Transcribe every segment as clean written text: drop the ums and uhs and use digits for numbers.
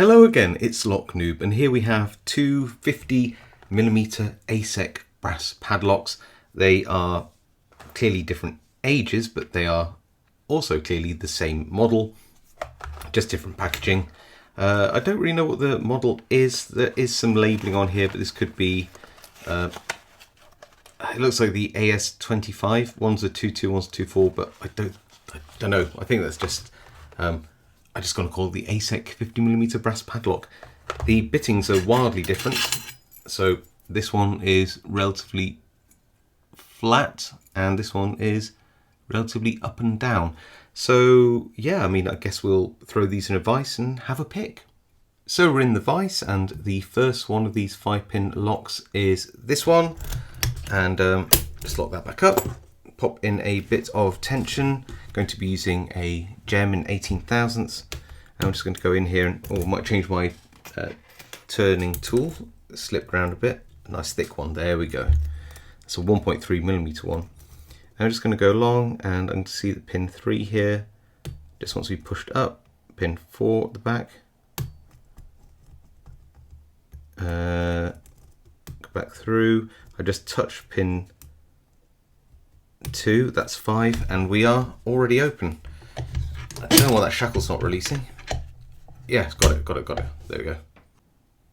Hello again, it's Noob, and here we have two 50mm ASEC brass padlocks. They are clearly different ages, but they are also clearly the same model, just different packaging. I don't really know what the model is. There is some labelling on here, but this could be, it looks like the AS25. One's a 22, one's a 24, but I don't know. I think that's just, I just going to call it the ASEC 50mm brass padlock. The bittings are wildly different. So this one is relatively flat and this one is relatively up and down. So yeah, I mean, I guess we'll throw these in a vise and have a pick. So we're in the vise, and the first one of these 5-pin locks is this one. And just lock that back up. Pop in a bit of tension. Going to be using a gem in 18 thousandths. And I'm just going to go in here and might change my turning tool. Slip around a bit. A nice thick one. There we go. It's a 1.3mm one. And I'm just going to go along, and I can see the pin 3 here. Just wants to be pushed up. Pin 4 at the back. Go back through. I just touch pin 2, that's 5, and we are already open. I don't know why that shackle's not releasing. Yeah, got it. There we go.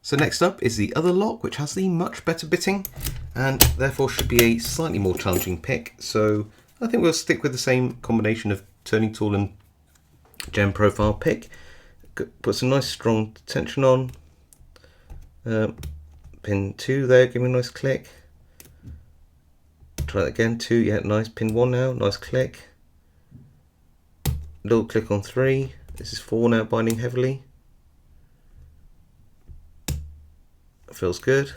So next up is the other lock, which has the much better bitting, and therefore should be a slightly more challenging pick. So I think we'll stick with the same combination of turning tool and gem profile pick. Put some nice strong tension on. Pin 2 there, give me a nice click. Try that again, 2, yeah, nice. Pin 1 now, nice click. Little click on 3. This is 4 now, binding heavily. Feels good.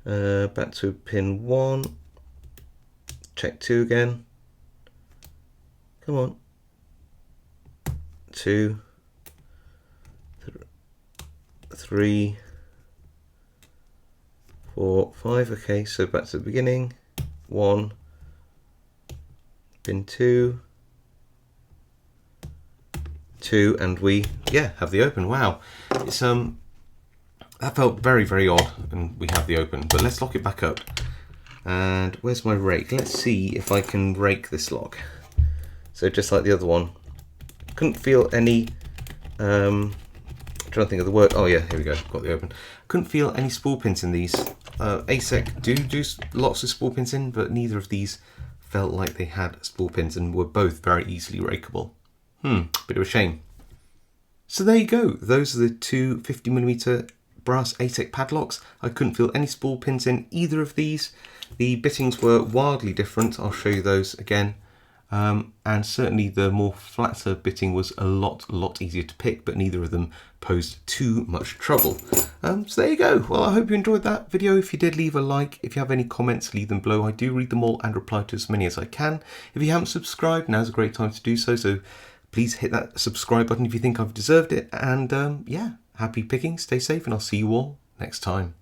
Back to pin 1. Check 2 again. Come on. 2. 3. 4, 5. Okay, so back to the beginning. 1. Pin 2. 2, and we have the open. Wow, it's that felt very odd, and we have the open. But let's lock it back up. And where's my rake? Let's see if I can rake this lock. So just like the other one, couldn't feel any. I'm trying to think of the word. Oh yeah, here we go. Got the open. Couldn't feel any spool pins in these. ASEC do lots of spool pins in, but neither of these felt like they had spool pins, and were both very easily rakeable. Bit of a shame. So there you go. Those are the two 50mm brass ASEC padlocks. I couldn't feel any spool pins in either of these. The bittings were wildly different. I'll show you those again. And certainly the more flatter bitting was a lot easier to pick, but neither of them posed too much trouble. So there you go. Well, I hope you enjoyed that video. If you did, leave a like. If you have any comments, leave them below. I do read them all and reply to as many as I can. If you haven't subscribed, now's a great time to do so. So please hit that subscribe button if you think I've deserved it. And yeah, happy picking, stay safe, and I'll see you all next time.